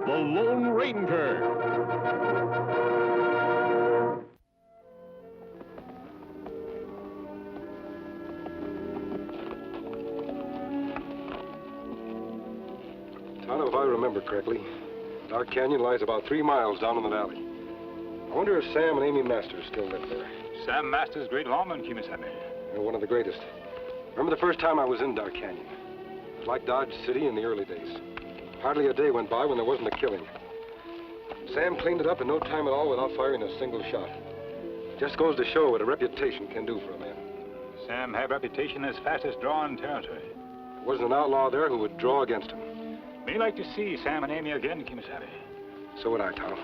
The Lone Ranger. Tonto, if I remember correctly, Dark Canyon lies about 3 miles down in the valley. I wonder if Sam and Amy Masters still live there. Sam Masters, great lawman, Kemo Sabe. They're one of the greatest. Remember the first time I was in Dark Canyon? It was like Dodge City in the early days. Hardly a day went by when there wasn't a killing. Sam cleaned it up in no time at all without firing a single shot. Just goes to show what a reputation can do for a man. Sam had reputation as fastest draw in territory. There wasn't an outlaw there who would draw against him. Me like to see Sam and Amy again, Kemo Sabe. So would I, Tonto.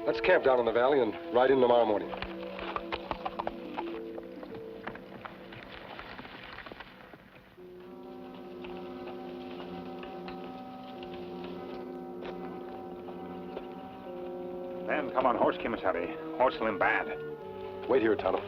Let's camp down in the valley and ride in tomorrow morning. Man, come on horse, Kemo Sabe. Horse limb bad. Wait here, Tonto.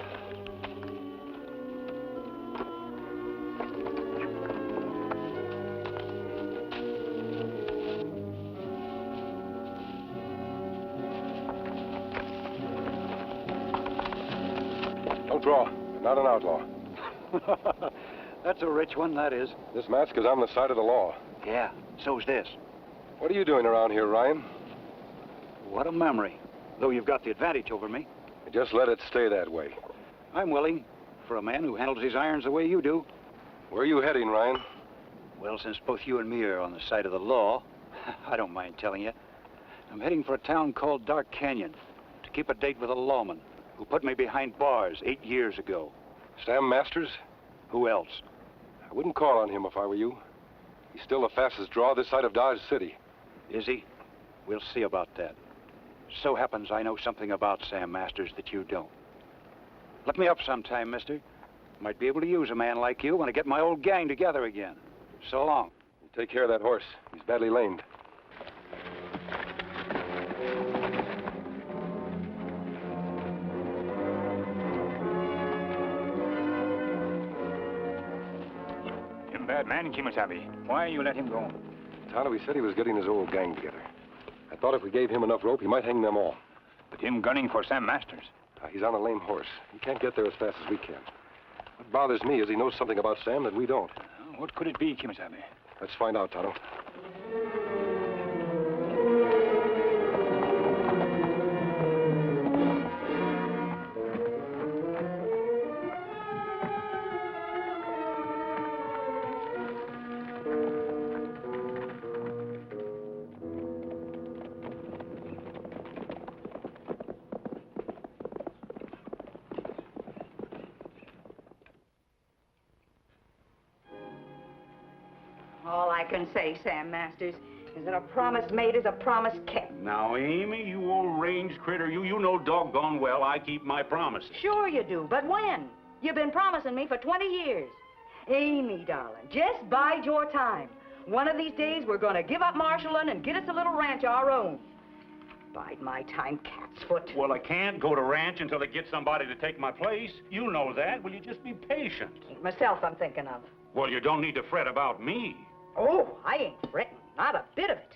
Don't draw. Not an outlaw. That's a rich one, that is. This mask is on the side of the law. Yeah, so's this. What are you doing around here, Ryan? What a memory. Though you've got the advantage over me. Just let it stay that way. I'm willing, for a man who handles his irons the way you do. Where are you heading, Ryan? Well, since both you and me are on the side of the law, I don't mind telling you. I'm heading for a town called Dark Canyon to keep a date with a lawman who put me behind bars 8 years ago. Sam Masters? Who else? I wouldn't call on him if I were you. He's still the fastest draw this side of Dodge City. Is he? We'll see about that. So happens I know something about Sam Masters that you don't. Look me up sometime, mister. Might be able to use a man like you when I get my old gang together again. So long. Take care of that horse. He's badly lamed. Him bad man, Kemo Sabe. Why you let him go? Tonto, he said he was getting his old gang together. I thought if we gave him enough rope, he might hang them all. But him gunning for Sam Masters. He's on a lame horse. He can't get there as fast as we can. What bothers me is he knows something about Sam that we don't. What could it be, Kemo Sabe? Let's find out, Tonto. All I can say, Sam Masters, is that a promise made is a promise kept. Now, Amy, you old range critter, you know doggone well I keep my promises. Sure you do, but when? You've been promising me for 20 years. Amy, darling, just bide your time. One of these days, we're going to give up Marshal and get us a little ranch of our own. Bide my time, cat's foot. Well, I can't go to ranch until I get somebody to take my place. You know that. Will you just be patient? Ain't myself I'm thinking of. Well, you don't need to fret about me. Oh, I ain't fretting. Not a bit of it.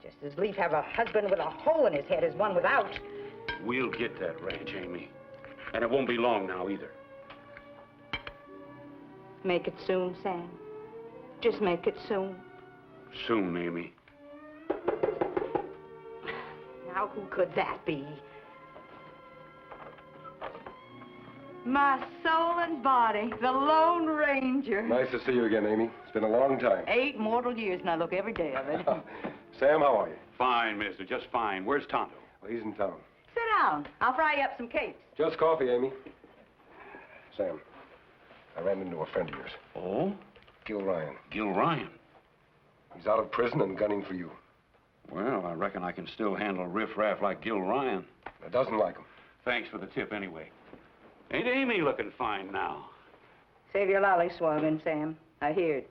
Just as lief have a husband with a hole in his head as one without. We'll get that ranch, Amy. And it won't be long now, either. Make it soon, Sam. Just make it soon. Soon, Amy. Now, who could that be? My soul and body, the Lone Ranger. Nice to see you again, Amy. It's been a long time. 8 mortal years, and I look every day of it. Sam, how are you? Fine, mister, just fine. Where's Tonto? Well, he's in town. Sit down. I'll fry you up some cakes. Just coffee, Amy. Sam, I ran into a friend of yours. Oh? Gil Ryan. Gil Ryan. He's out of prison and gunning for you. Well, I reckon I can still handle a riff-raff like Gil Ryan. It doesn't like him. Thanks for the tip, anyway. Ain't Amy looking fine now? Save your lollyswogging, Sam. I heard.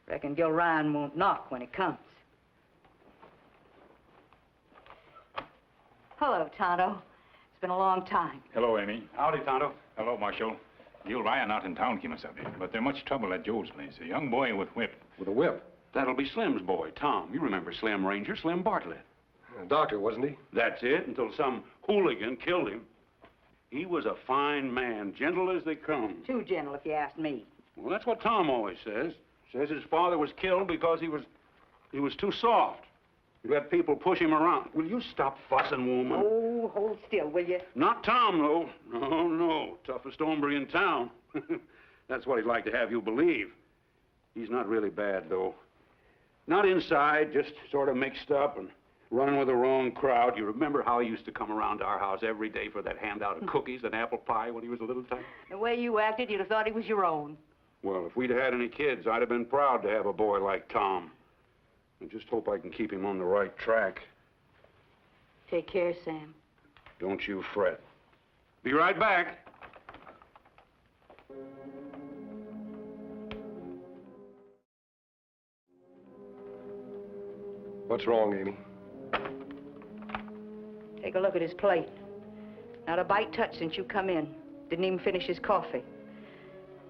Reckon Gil Ryan won't knock when he comes. Hello, Tonto. It's been a long time. Hello, Amy. Howdy, Tonto. Hello, Marshal. Gil Ryan out in town, Kemo Sabe, but they're much trouble at Joe's place. A young boy with whip. With a whip? That'll be Slim's boy, Tom. You remember Slim Ranger, Slim Bartlett. Doctor, wasn't he? That's it, until some hooligan killed him. He was a fine man, gentle as they come. Too gentle, if you ask me. Well, that's what Tom always says. Says his father was killed because he was too soft. He let people push him around. Will you stop fussing, woman? Oh, hold still, will you? Not Tom, though. No, no. Toughest hombre in town. That's what he'd like to have you believe. He's not really bad, though. Not inside, just sort of mixed up and running with the wrong crowd. You remember how he used to come around to our house every day for that handout of cookies and apple pie when he was a little time? The way you acted, you'd have thought he was your own. Well, if we'd had any kids, I'd have been proud to have a boy like Tom. I just hope I can keep him on the right track. Take care, Sam. Don't you fret. Be right back. What's wrong, Amy? Take a look at his plate. Not a bite touched since you come in. Didn't even finish his coffee.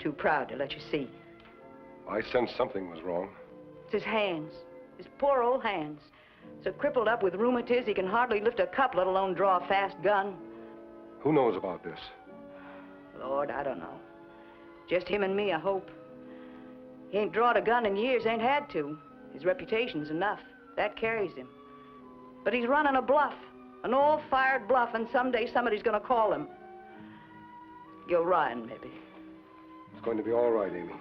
Too proud to let you see. I sensed something was wrong. It's his hands. His poor old hands. So crippled up with rheumatiz, he can hardly lift a cup, let alone draw a fast gun. Who knows about this? Lord, I don't know. Just him and me, I hope. He ain't drawed a gun in years, ain't had to. His reputation's enough. That carries him. But he's running a bluff. An all-fired bluff, and someday somebody's gonna call him. Gil Ryan, maybe. It's going to be all right, Amy.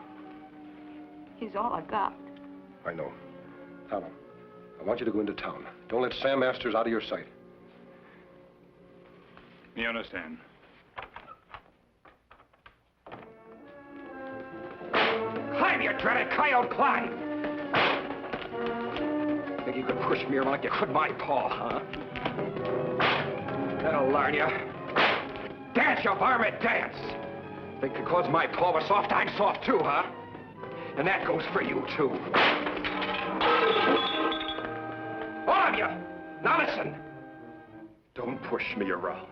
He's all I got. I know. Tonto, I want you to go into town. Don't let Sam Masters out of your sight. You understand? Climb, you dreaded coyote, climb! Think you could push me around like you could my paw, huh? That'll learn you. Dance, you varmint, dance! Think because my paw was soft, I'm soft too, huh? And that goes for you, too. All of you! Now listen! Don't push me around.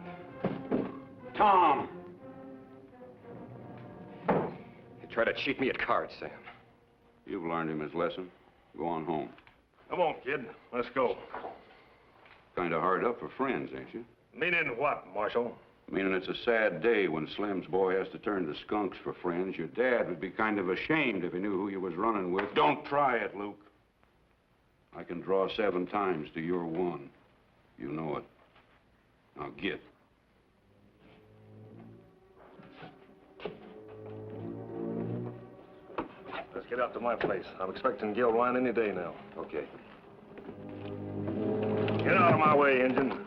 Tom! You try to cheat me at cards, Sam. You've learned him his lesson. Go on home. Come on, kid. Let's go. Kind of hard up for friends, ain't you? Meaning what, Marshal? Meaning it's a sad day when Slim's boy has to turn to skunks for friends. Your dad would be kind of ashamed if he knew who you was running with. Don't try it, Luke. I can draw 7 times to your 1. You know it. Now get. Let's get out to my place. I'm expecting Gil Ryan any day now. Okay. Get out of my way, Injun.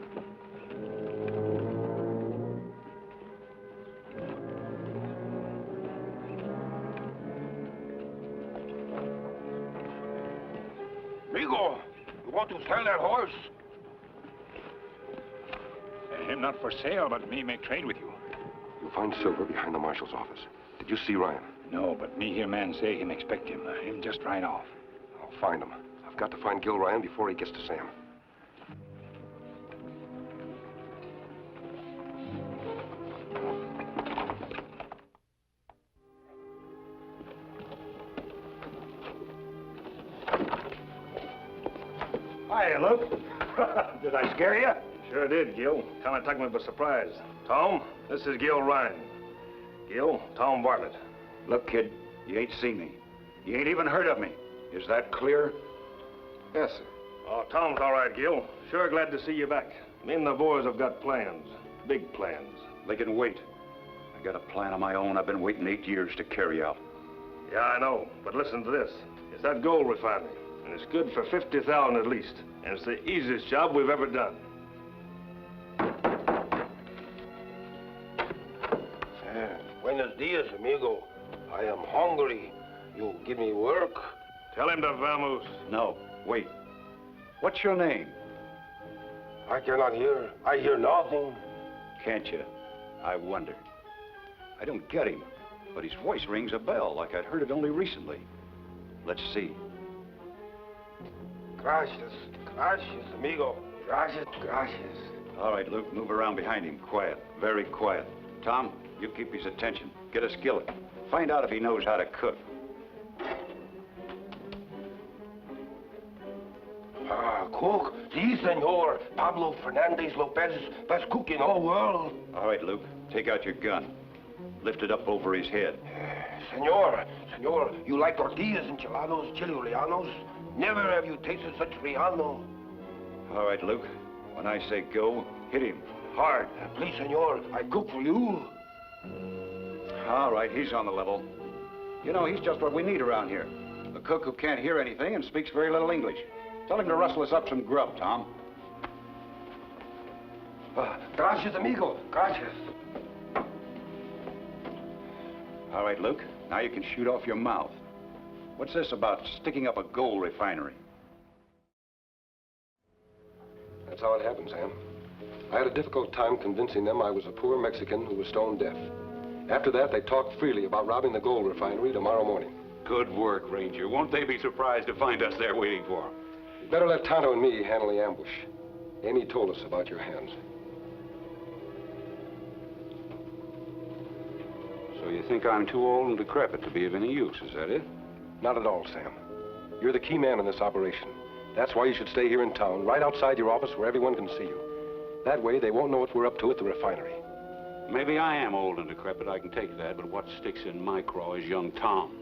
Amigo, you want to sell that horse? Him not for sale, but me make trade with you. You'll find Silver behind the marshal's office. Did you see Ryan? No, but me hear man say him expect him. Him just right off. I'll find him. I've got to find Gil Ryan before he gets to Sam. Hi, Luke. Did I scare you? Sure did, Gil. Kind of took me by surprise. Tom, this is Gil Ryan. Gil, Tom Bartlett. Look, kid, you ain't seen me. You ain't even heard of me. Is that clear? Yes, sir. Oh, Tom's all right, Gil. Sure glad to see you back. Me and the boys have got plans. Big plans. They can wait. I got a plan of my own I've been waiting 8 years to carry out. Yeah, I know. But listen to this. It's that gold refinery. And it's good for 50,000 at least. And it's the easiest job we've ever done. Buenos dias, amigo. I am hungry. You give me work? Tell him to vamoose. No, wait. What's your name? I cannot hear. I hear nothing. Can't you? I wonder. I don't get him, but his voice rings a bell like I'd heard it only recently. Let's see. Gracias, gracias, amigo. Gracias, gracias. All right, Luke, move around behind him. Quiet, very quiet. Tom, you keep his attention. Get a skillet. Find out if he knows how to cook. Cook, si, senor. Pablo Fernandez Lopez, best cook in all world. All right, Luke, take out your gun. Lift it up over his head. Senor, you like tortillas, enchilados, chili rellenos? Never have you tasted such relleno. All right, Luke, when I say go, hit him. Hard. Please, senor, I cook for you. All right, he's on the level. You know, he's just what we need around here. A cook who can't hear anything and speaks very little English. Tell him to rustle us up some grub, Tom. Gracias, amigo. Gracias. All right, Luke. Now you can shoot off your mouth. What's this about sticking up a gold refinery? That's how it happened, Sam. I had a difficult time convincing them I was a poor Mexican who was stone deaf. After that, they talked freely about robbing the gold refinery tomorrow morning. Good work, Ranger. Won't they be surprised to find us there waiting for them? You'd better let Tonto and me handle the ambush. Amy told us about your hands. So you think I'm too old and decrepit to be of any use, is that it? Not at all, Sam. You're the key man in this operation. That's why you should stay here in town, right outside your office where everyone can see you. That way, they won't know what we're up to at the refinery. Maybe I am old and decrepit, I can take that, but what sticks in my craw is young Tom.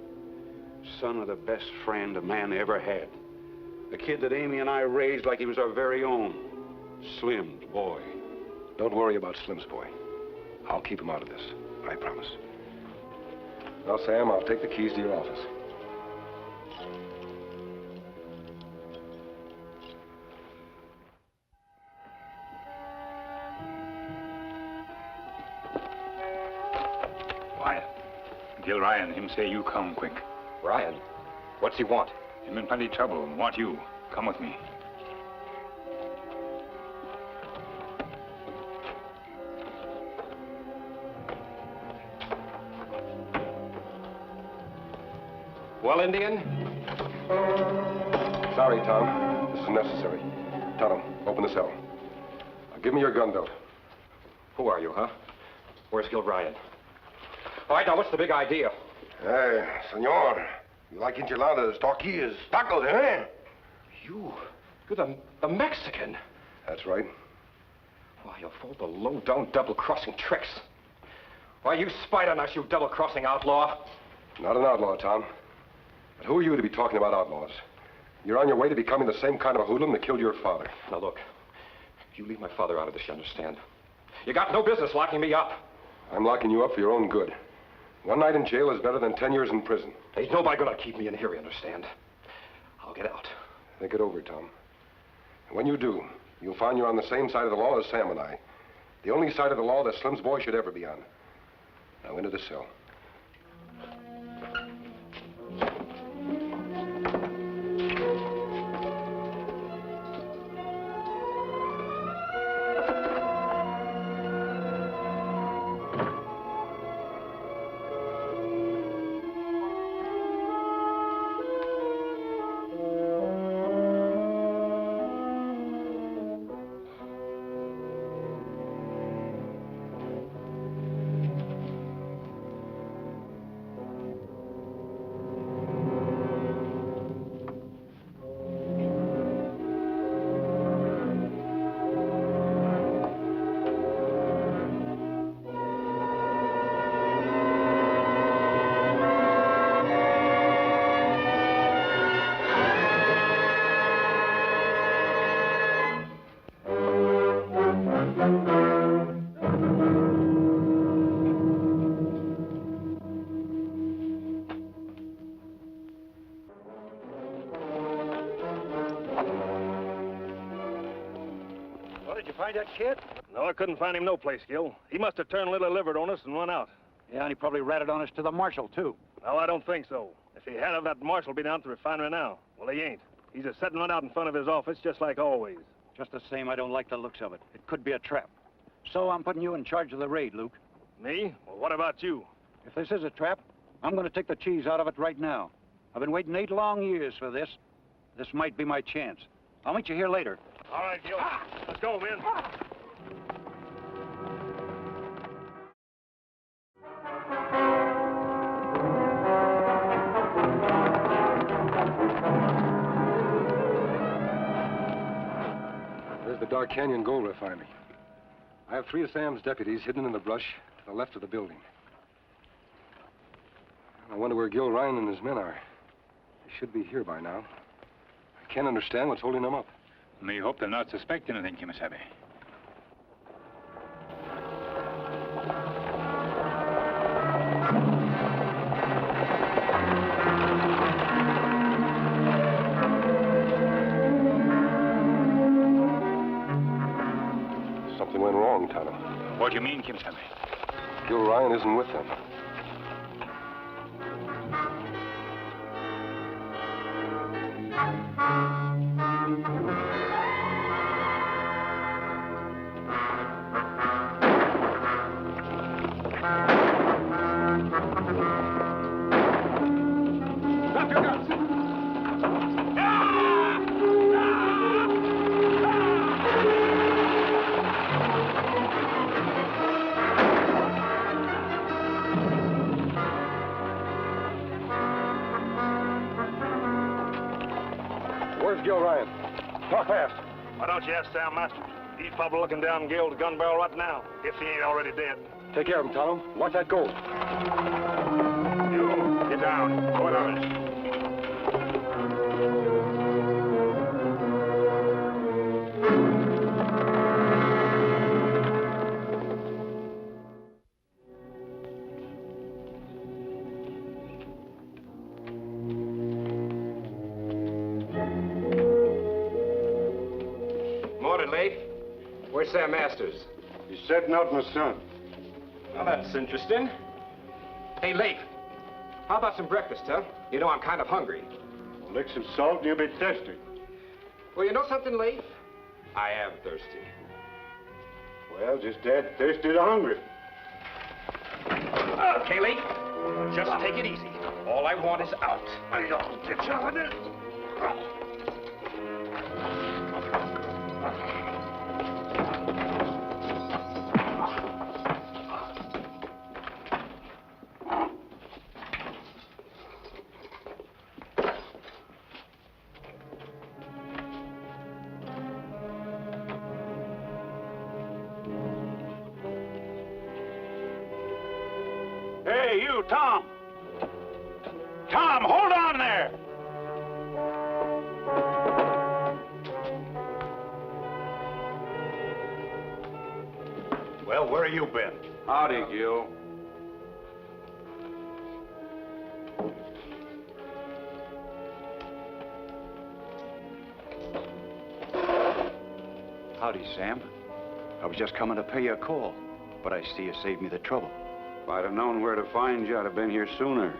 Son of the best friend a man ever had. The kid that Amy and I raised like he was our very own. Slim's boy. Don't worry about Slim's boy. I'll keep him out of this, I promise. Now, Sam, I'll take the keys to your office. Gil Ryan, him say you come quick. Ryan? What's he want? Him in plenty trouble, want you. Come with me. Well, Indian? Sorry, Tom. This is necessary. Tonto, open the cell. Now, give me your gun belt. Who are you, huh? Where's Gil Ryan? All right, now, what's the big idea? Hey, senor, you like enchiladas, tortillas, tacos, eh? You're the Mexican. That's right. Why, you're full of low-down double-crossing tricks. Why, you spied on us, you double-crossing outlaw. Not an outlaw, Tom. But who are you to be talking about outlaws? You're on your way to becoming the same kind of a hoodlum that killed your father. Now, look, you leave my father out of this, you understand? You got no business locking me up. I'm locking you up for your own good. One night in jail is better than 10 years in prison. Ain't nobody gonna keep me in here, you understand? I'll get out. Think it over, Tom. And when you do, you'll find you're on the same side of the law as Sam and I. The only side of the law that Slim's boy should ever be on. Now into the cell. Find that kid? No, I couldn't find him no place, Gil. He must have turned liver-livered on us and run out. Yeah, and he probably ratted on us to the Marshal, too. No, I don't think so. If he had, that Marshal be down at the refinery now. Well, he ain't. He's just sitting right out in front of his office, just like always. Just the same, I don't like the looks of it. It could be a trap. So I'm putting you in charge of the raid, Luke. Me? Well, what about you? If this is a trap, I'm going to take the cheese out of it right now. I've been waiting 8 long years for this. This might be my chance. I'll meet you here later. All right, Gil. Let's go, men. There's the Dark Canyon Gold Refinery. I have 3 of Sam's deputies hidden in the brush to the left of the building. I wonder where Gil Ryan and his men are. They should be here by now. I can't understand what's holding them up. We hope they'll not suspect anything, Kemo Sabe. Something went wrong, Tonto. What do you mean, Kemo Sabe? Gil Ryan isn't with them. Drop your guns! Where's Gil Ryan? Talk fast. Why don't you ask Sam Masters? He's probably looking down Gil's gun barrel right now, if he ain't already dead. Take care of him, Tonto. Watch that gold. You, get down. Go ahead. Morning, Leif. Where's Sam Masters? He's setting out in the sun. Well, that's interesting. Hey, Leif, how about some breakfast, huh? You know I'm kind of hungry. Well, lick some salt and you'll be thirsty. Well, you know something, Leif? I am thirsty. Well, just add thirsty to hungry. Okay, Leif, just take it easy. All I want is out. I'll get you out of this. Hey, you, Tom! Tom, hold on there! Well, where have you been? Howdy, Gil. Howdy, Sam. I was just coming to pay you a call, but I see you saved me the trouble. If I'd have known where to find you, I'd have been here sooner.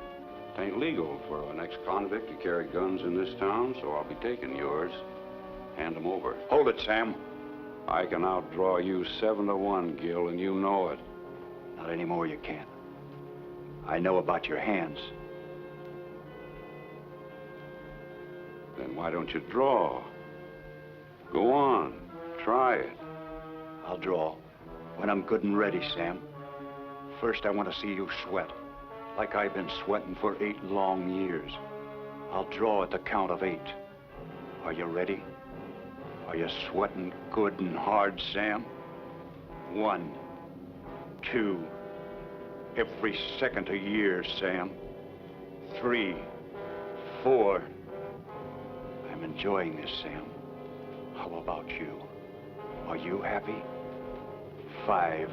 It ain't legal for an ex-convict to carry guns in this town, so I'll be taking yours. Hand them over. Hold it, Sam. I can outdraw you 7-1, Gil, and you know it. Not anymore, you can't. I know about your hands. Then why don't you draw? Go on, try it. I'll draw when I'm good and ready, Sam. First, I want to see you sweat, like I've been sweating for 8 long years. I'll draw at the count of 8. Are you ready? Are you sweating good and hard, Sam? 1, 2, every second a year, Sam. 3, 4. I'm enjoying this, Sam. How about you? Are you happy? 5.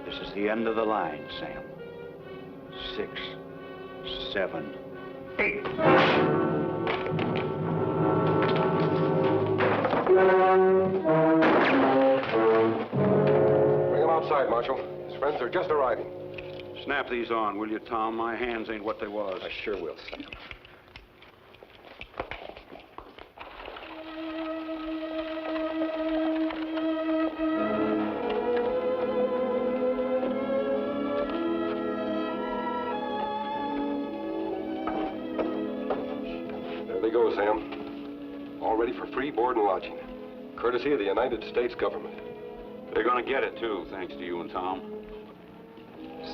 This is the end of the line, Sam. 6, 7, 8. Bring him outside, Marshal. His friends are just arriving. Snap these on, will you, Tom? My hands ain't what they was. I sure will, Sam. There they go, Sam. All ready for free board and lodging. Courtesy of the United States government. They're gonna get it, too, thanks to you and Tom.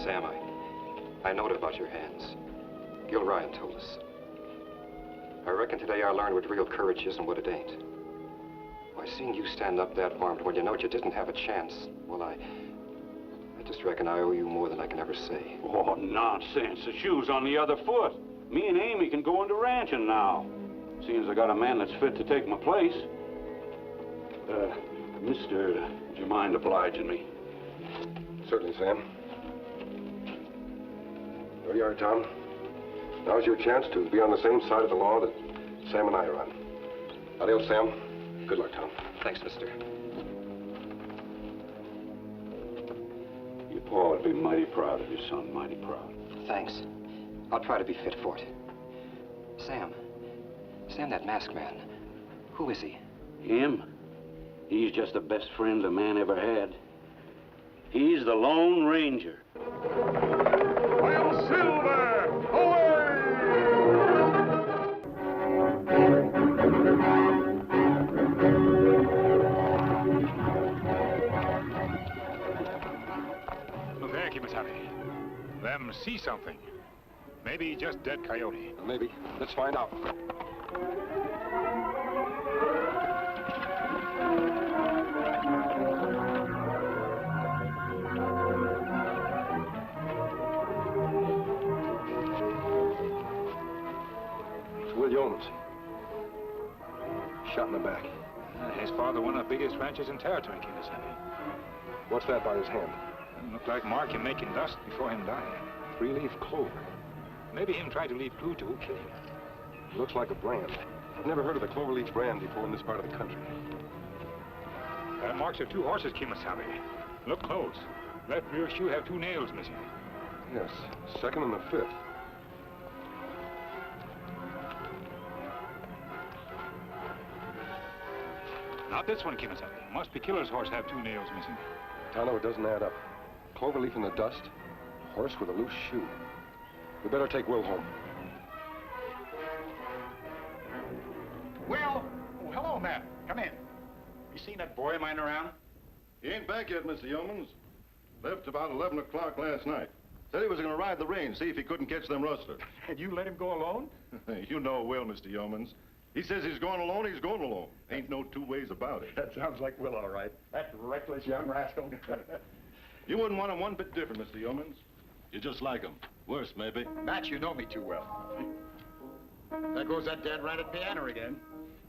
Sam, I knowed about your hands. Gil Ryan told us. I reckon today I learned what real courage is and what it ain't. Why, seeing you stand up that armed when you know you didn't have a chance, well, I just reckon I owe you more than I can ever say. Oh, nonsense. The shoe's on the other foot. Me and Amy can go into ranching now. Seeing as I got a man that's fit to take my place. Mister, would you mind obliging me? Certainly, Sam. There you are, Tom. Now's your chance to be on the same side of the law that Sam and I are on. Adios, Sam. Good luck, Tom. Thanks, mister. Your pa would be mighty proud of your son, mighty proud. Thanks. I'll try to be fit for it. Sam, that masked man, who is he? Him? He's just the best friend a man ever had. He's the Lone Ranger. Well, Silver, Look there, Kemo Sabe. Them see something. Maybe just dead coyote. Maybe. Let's find out. It's Will Yeoman's. Shot in the back. His father one of the biggest ranches in territory, Kemo Sabe. What's that by his hand? Looked like Mark him making dust before him dying. Three-leaf clover. Maybe him tried to leave clue to who killed him. Looks like a brand. I've never heard of the cloverleaf brand before in this part of the country. Marks are two horses, Kemo Sabe. Look close. Left rear shoe have two nails missing. Yes, second and the fifth. Not this one, Kemo Sabe. Must be killer's horse have two nails missing. Tonto, it doesn't add up. Cloverleaf in the dust, horse with a loose shoe. We better take Will home. Will! Oh, hello, Matt. Come in. You seen that boy of mine around? He ain't back yet, Mr. Yeomans. Left about 11 o'clock last night. Said he was going to ride the range, see if he couldn't catch them rustlers. And you let him go alone? You know Will, Mr. Yeomans. He says he's going alone, he's going alone. Ain't no two ways about it. That sounds like Will, all right. That reckless young rascal. You wouldn't want him one bit different, Mr. Yeomans. You're just like him. Worse, maybe. Matt, you know me too well. There goes that dead rat at piano again.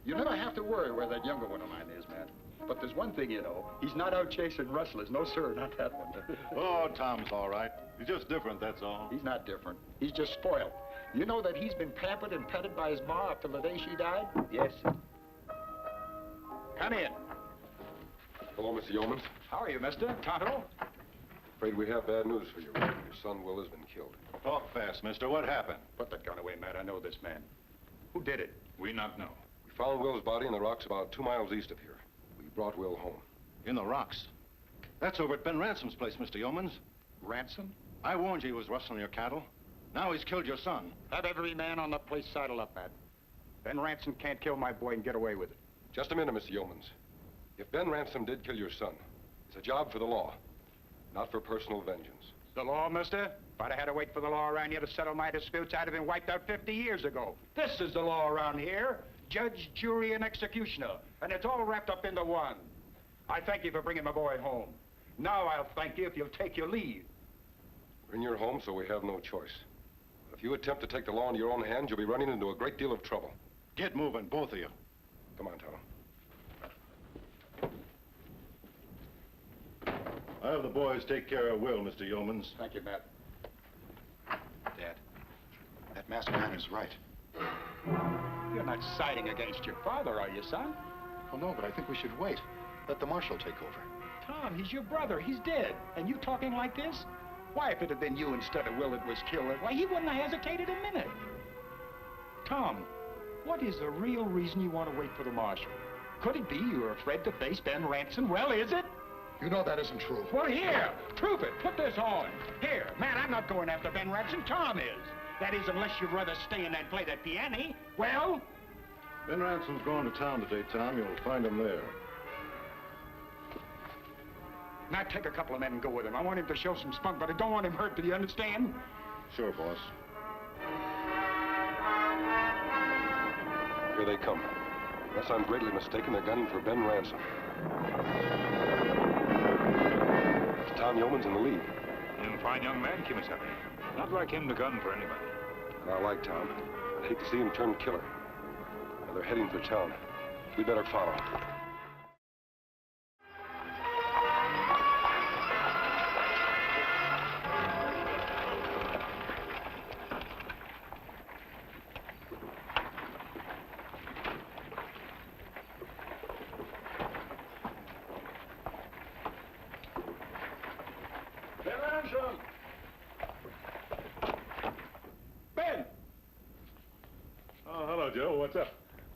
You never have to worry where that younger one of mine is, Matt. But there's one thing you know. He's not out chasing rustlers. No, sir, not that one. Oh, Tom's all right. He's just different, that's all. He's not different. He's just spoiled. You know that he's been pampered and petted by his ma up till the day she died? Yes. Come in. Hello, Mr. Yeomans. How are you, mister? Tonto? Afraid we have bad news for you. Your son, Will, has been killed. Talk fast, mister. What happened? Put that gun away, Matt. I know this man. Who did it? We not know. We found Will's body in the rocks about 2 miles east of here. We brought Will home. In the rocks. That's over at Ben Ransom's place, Mr. Yeomans. Ransom? I warned you he was rustling your cattle. Now he's killed your son. Have every man on the place saddle up, Matt. Ben Ransom can't kill my boy and get away with it. Just a minute, Mr. Yeomans. If Ben Ransom did kill your son, it's a job for the law, not for personal vengeance. The law, mister? If I'd have had to wait for the law around here to settle my disputes, I'd have been wiped out 50 years ago. This is the law around here. Judge, jury, and executioner. And it's all wrapped up into one. I thank you for bringing my boy home. Now I'll thank you if you'll take your leave. We're in your home, so we have no choice. If you attempt to take the law into your own hands, you'll be running into a great deal of trouble. Get moving, both of you. Come on, Tonto. I'll have the boys take care of Will, Mr. Yeomans. Thank you, Matt. Dad, that masked man is right. You're not siding against your father, are you, son? Well, no, but I think we should wait. Let the Marshal take over. Tom, he's your brother. He's dead. And you talking like this? Why, if it had been you instead of Will that was killed, why, he wouldn't have hesitated a minute. Tom, what is the real reason you want to wait for the Marshal? Could it be you're afraid to face Ben Ransom? Well, is it? You know that isn't true. Well, here, prove it. Put this on. Here, man, I'm not going after Ben Ransom. Tom is. That is, unless you'd rather stay in and play that piano. Well? Ben Ransom's going to town today, Tom. You'll find him there. Now take a couple of men and go with him. I want him to show some spunk, but I don't want him hurt. Do you understand? Sure, boss. Here they come. Unless I'm greatly mistaken, they're gunning for Ben Ransom. Tom Yeoman's in the lead. And fine young man, Kemo Sabe. Not like him to gun for anybody. And I like Tom. I'd hate to see him turn killer. Now they're heading for town. We better follow. Ben! Oh, hello, Joe. What's up?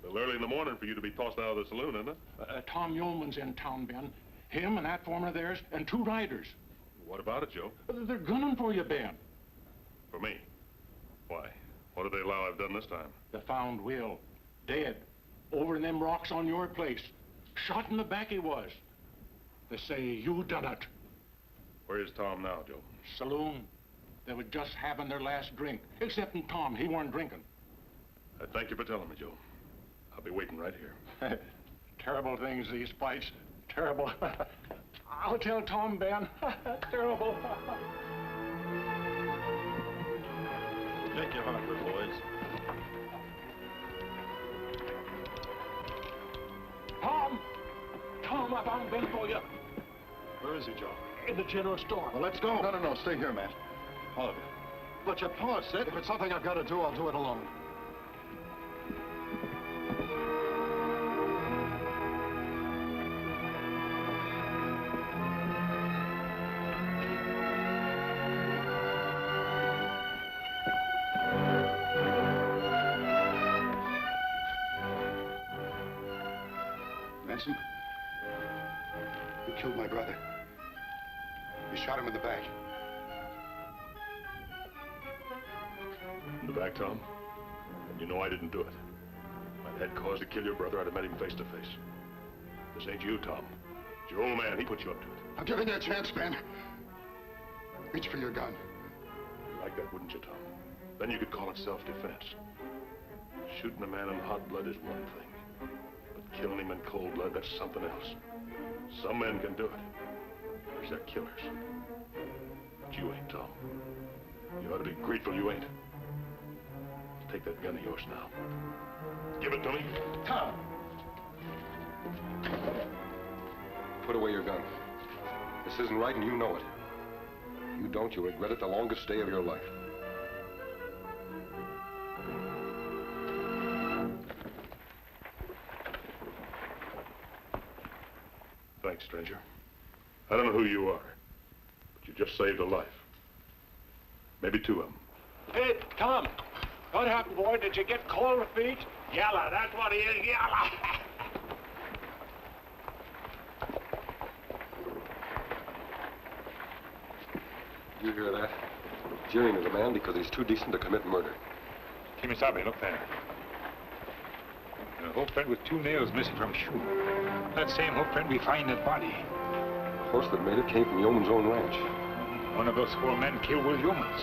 A little early in the morning for you to be tossed out of the saloon, isn't it? Tom Yeoman's in town, Ben. Him and that foreman of theirs and 2 riders. What about it, Joe? They're gunning for you, Ben. For me? Why? What did they allow I've done this time? They found Will, dead, over in them rocks on your place. Shot in the back he was. They say you done it. Where is Tom now, Joe? Saloon. They were just having their last drink. Excepting Tom, he weren't drinking. Thank you for telling me, Joe. I'll be waiting right here. Terrible things, these fights. Terrible. I'll tell Tom, Ben. Terrible. Take your heart, boys. Tom! Tom, I found Ben for you. Where is he, Joe? In the general store. Well, let's go. No, stay here, Matt. All of you. But your paw said... If it's something I've got to do, I'll do it alone. Ransom, you killed my brother. You shot him in the back. In the back, Tom? And you know I didn't do it. If I'd had cause to kill your brother, I'd have met him face to face. This ain't you, Tom. It's your old man. He put you up to it. I'm giving you a chance, Ben. Reach for your gun. You'd like that, wouldn't you, Tom? Then you could call it self-defense. Shooting a man in hot blood is one thing. But killing him in cold blood, that's something else. Some men can do it. Because they're killers. But you ain't, Tom. You ought to be grateful you ain't. Take that gun of yours now. Give it to me. Tom! Put away your gun. This isn't right and you know it. You don't, you'll regret it the longest day of your life. Thanks, stranger. I don't know who you are, but you just saved a life. Maybe 2 of them. Hey, Tom! What happened, boy? Did you get cold feet? Yalla, that's what he is, yalla. You hear that? Jeering at a man because he's too decent to commit murder. Kemo Sabe, look there. A hoof print with 2 nails missing from shoe. That same hoof print we find in the body. The horse that made it came from Yeoman's own ranch. One of those 4 men killed Will Yeoman's.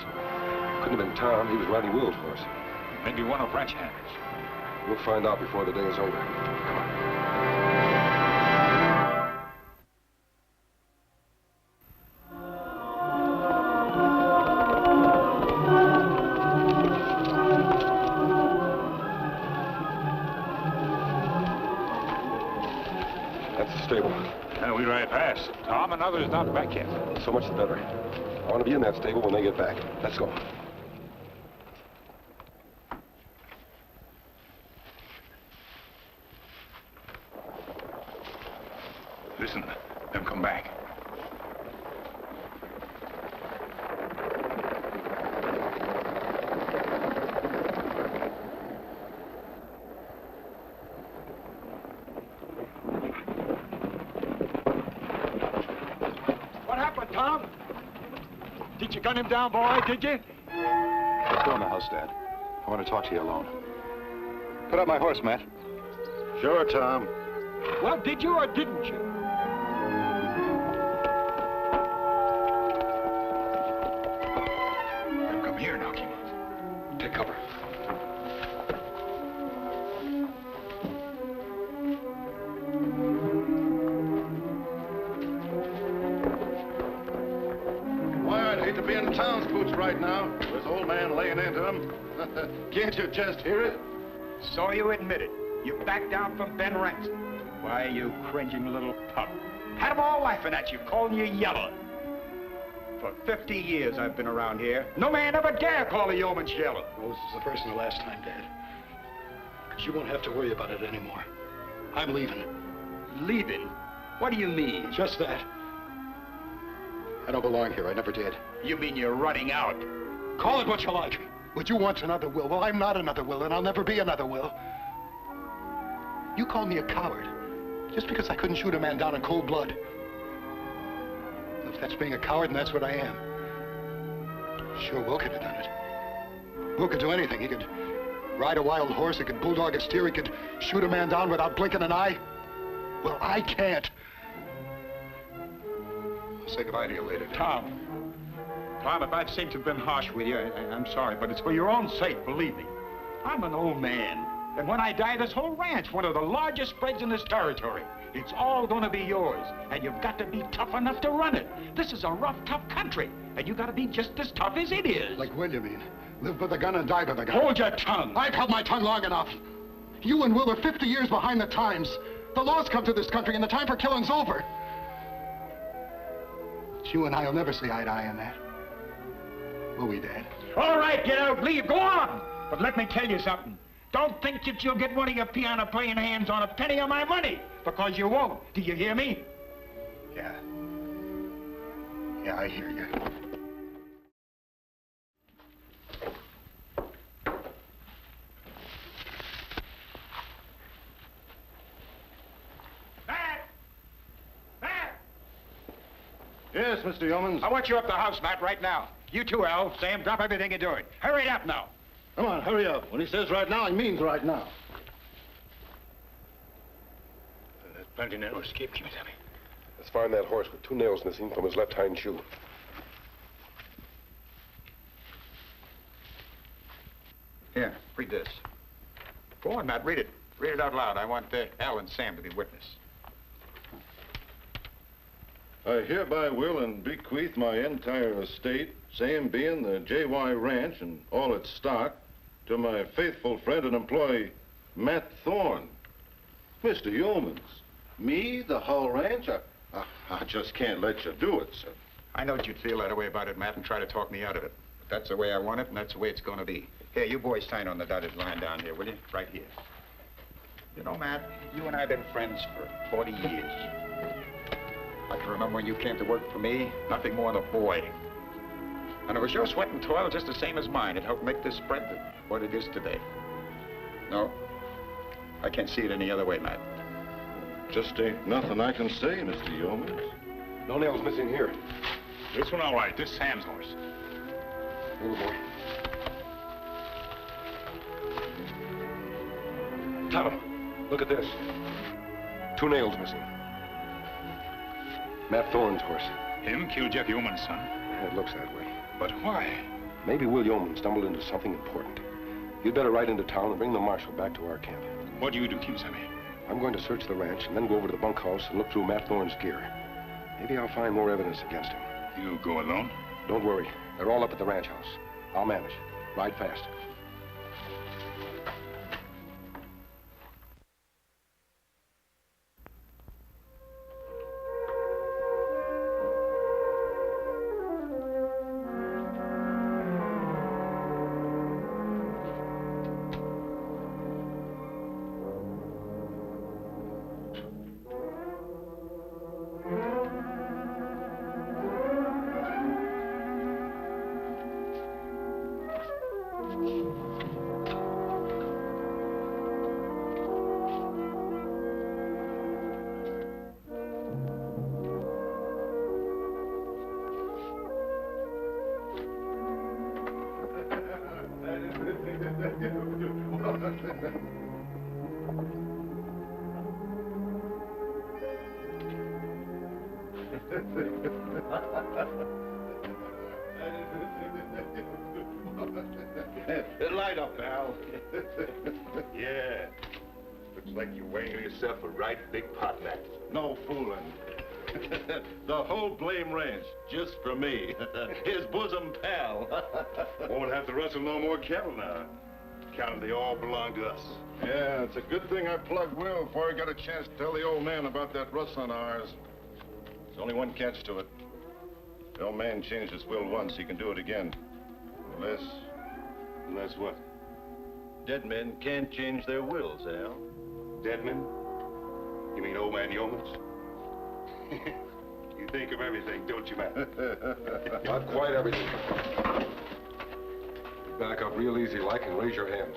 Couldn't have been Tom. He was riding Will's horse. Maybe one of ranch hands. We'll find out before the day is over. Come on. That's the stable. We ride fast. Tom and others not back yet. So much the better. I want to be in that stable when they get back. Let's go. Listen, them come back. What happened, Tom? Did you gun him down, boy, did you? Let's go in the house, Dad. I want to talk to you alone. Put up my horse, Matt. Sure, Tom. Well, did you or didn't you? Come here now, Kemo. Take cover. could be in town's boots right now. This old man laying into them. Can't you just hear it? So you admit it. You backed down from Ben Rent. Why, you cringing little pup. Had them all laughing at you, calling you yellow. For 50 years I've been around here. No man ever dare call a yeoman's yellow. Well, this is the first and the last time, Dad. Because you won't have to worry about it anymore. I'm leaving. Leaving? What do you mean? Just that. I don't belong here. I never did. You mean you're running out? Call it what you like. Would you want another Will? Well, I'm not another Will, and I'll never be another Will. You called me a coward just because I couldn't shoot a man down in cold blood. If that's being a coward, then that's what I am. Sure, Will could have done it. Will could do anything. He could ride a wild horse, he could bulldog a steer, he could shoot a man down without blinking an eye. Well, I can't. I'll say goodbye to you later, Dad. Tom, if I've seemed to have been harsh with you, I'm sorry, but it's for your own sake, believe me. I'm an old man, and when I die, this whole ranch, one of the largest spreads in this territory, it's all gonna be yours, and you've got to be tough enough to run it. This is a rough, tough country, and you gotta be just as tough as it is. Like Will, you mean? Live by the gun and die by the gun. Hold your tongue. I've held my tongue long enough. You and Will are 50 years behind the times. The law's come to this country, and the time for killing's over. But you and I will never see eye to eye on that. Will we, Dad? All right, get out, leave, go on. But let me tell you something. Don't think that you'll get one of your piano-playing hands on a penny of my money, because you won't. Do you hear me? Yeah. Yeah, I hear you. Yes, Mr. Yeomans. I want you up the house, Matt, right now. You too, Al. Sam, drop everything you're doing. Hurry it up now. Come on, hurry up. When he says right now, he means right now. There's plenty narrow escape, Kemo Sabe. Let's find that horse with 2 nails missing from his left hind shoe. Here, read this. Go on, Matt, read it. Read it out loud. I want Al and Sam to be witness. I hereby will and bequeath my entire estate, same being the J.Y. Ranch and all its stock, to my faithful friend and employee, Matt Thorne. Mr. Yeomans, me, the whole ranch? I just can't let you do it, sir. I know you'd feel that way about it, Matt, and try to talk me out of it. But that's the way I want it, and that's the way it's going to be. Here, you boys sign on the dotted line down here, will you? Right here. You know, Matt, you and I have been friends for 40 years. I can remember when you came to work for me, nothing more than a boy. And it was your sweat and toil just the same as mine. It helped make this spread what it is today. No, I can't see it any other way, Matt. Just ain't nothing I can say, Mr. Yeomans. No nails missing here. This one all right. This Sam's horse. Little boy. Tonto, look at this. 2 nails missing. Matt Thorne's horse. Him killed Jeff Yeoman's son. It looks that way. But why? Maybe Will Yeoman stumbled into something important. You'd better ride into town and bring the Marshal back to our camp. What do you do, Kemo Sabe? I'm going to search the ranch and then go over to the bunkhouse and look through Matt Thorne's gear. Maybe I'll find more evidence against him. You go alone? Don't worry. They're all up at the ranch house. I'll manage. Ride fast. Light up, Al. Yeah. Looks like you're weighing yourself a right big pot, Matt. No fooling. The whole blame ranch, just for me. His bosom pal. Won't have to rustle no more cattle now. Counting they all belong to us. Yeah, it's a good thing I plugged Will before I got a chance to tell the old man about that rustling of ours. There's only one catch to it. The old man changed his will once, he can do it again. Unless what? Dead men can't change their wills, Al. Dead men? You mean old man Yeomans? You think of everything, don't you, Matt? Not quite everything. Back up real easy like and raise your hands.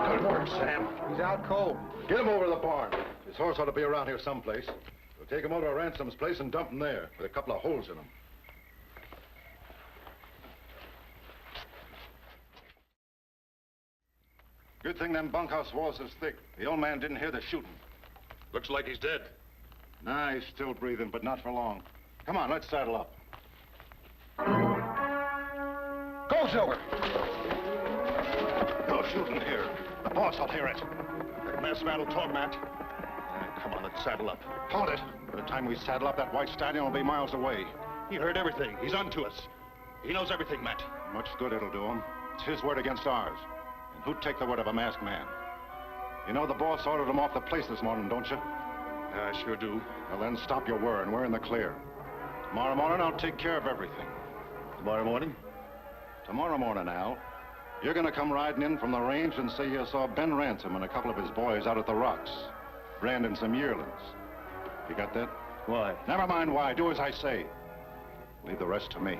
Good work, Sam. He's out cold. Get him over to the barn. His horse ought to be around here someplace. We'll take him over to Ransom's place and dump him there with a couple of holes in him. Good thing them bunkhouse walls is thick. The old man didn't hear the shooting. Looks like he's dead. Nah, he's still breathing, but not for long. Come on, let's saddle up. Go, Silver! No shooting here. The boss will hear it. That masked man will talk, Matt. Come on, let's saddle up. Hold it. By the time we saddle up, that white stallion will be miles away. He heard everything. He's onto us. He knows everything, Matt. Much good it'll do him. It's his word against ours. And who'd take the word of a masked man? You know the boss ordered him off the place this morning, don't you? I sure do. Well, then stop your worrying. We're in the clear. Tomorrow morning, I'll take care of everything. Tomorrow morning? Tomorrow morning, Al. You're gonna come riding in from the range and say you saw Ben Ransom and a couple of his boys out at the rocks, branding some yearlings. You got that? Why? Never mind why. Do as I say. Leave the rest to me.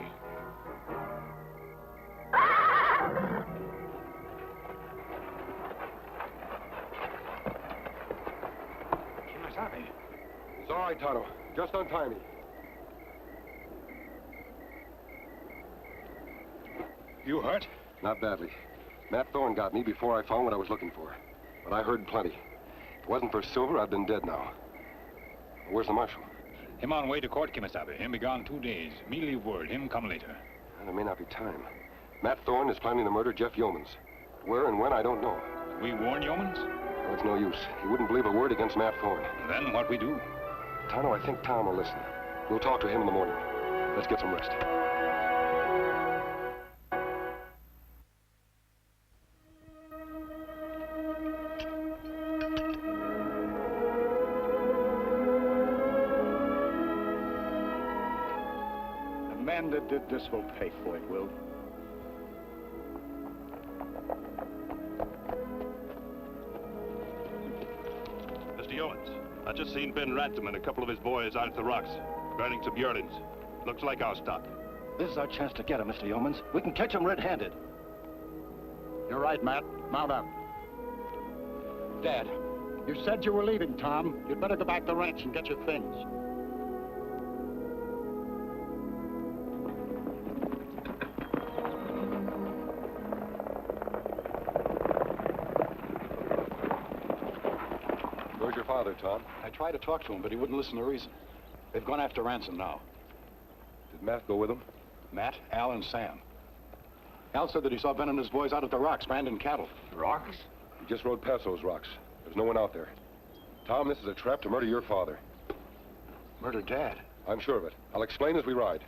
Kemo Sabe. It's all right, Tonto. Just untie me. You hurt? Not badly. Matt Thorne got me before I found what I was looking for. But I heard plenty. If it wasn't for Silver, I'd been dead now. Where's the Marshal? Him on way to court, Kemo Sabe. Him be gone 2 days. Me leave word. Him come later. Well, there may not be time. Matt Thorne is planning to murder Jeff Yeomans. Where and when, I don't know. We warn Yeomans? Well, it's no use. He wouldn't believe a word against Matt Thorne. Then what we do? Tonto, I think Tom will listen. We'll talk to him in the morning. Let's get some rest. The man that did this will pay for it, Will. Mr. Yeomans, I just seen Ben Ransom and a couple of his boys out at the rocks, burning some yearlings. Looks like our stock. This is our chance to get him, Mr. Yeomans. We can catch him red-handed. You're right, Matt. Mount up. Dad, you said you were leaving, Tom. You'd better go back to the ranch and get your things. Where's your father, Tom? I tried to talk to him, but he wouldn't listen to reason. They've gone after Ransom now. Did Matt go with him? Matt, Al, and Sam. Al said that he saw Ben and his boys out at the rocks, branding cattle. Rocks? He just rode past those rocks. There's no one out there. Tom, this is a trap to murder your father. Murder Dad? I'm sure of it. I'll explain as we ride.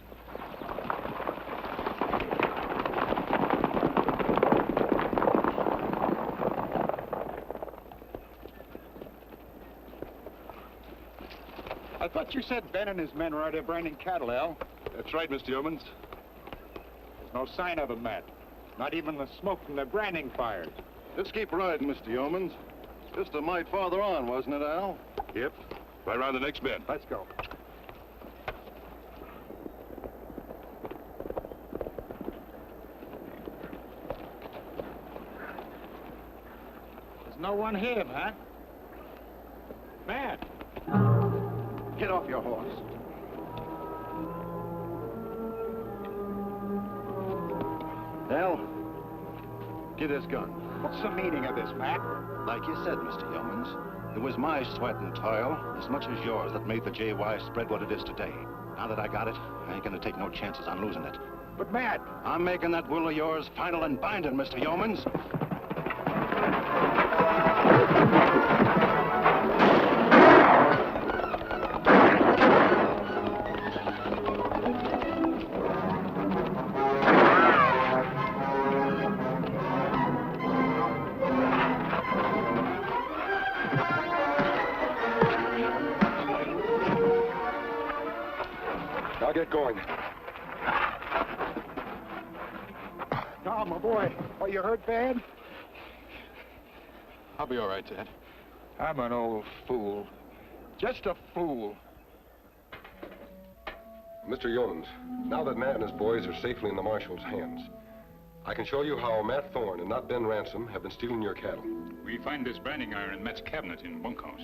I thought you said Ben and his men were out there branding cattle, Al. That's right, Mr. Yeomans. There's no sign of them, Matt. Not even the smoke from their branding fires. Just keep riding, Mr. Yeomans. Just a mite farther on, wasn't it, Al? Yep. Right around the next bend. Let's go. There's no one here, Matt. Matt! Get off your horse. Al, get this gun. What's the meaning of this, Matt? Like you said, Mr. Yeomans, it was my sweat and toil, as much as yours, that made the JY spread what it is today. Now that I got it, I ain't gonna take no chances on losing it. But, Matt... I'm making that will of yours final and binding, Mr. Yeomans. Now get going. Tom, my boy, are you hurt bad? I'll be all right, Dad. I'm an old fool. Just a fool. Mr. Yeomans, now that Matt and his boys are safely in the Marshal's hands, I can show you how Matt Thorne and not Ben Ransom have been stealing your cattle. We find this branding iron in Matt's cabinet in bunkhouse.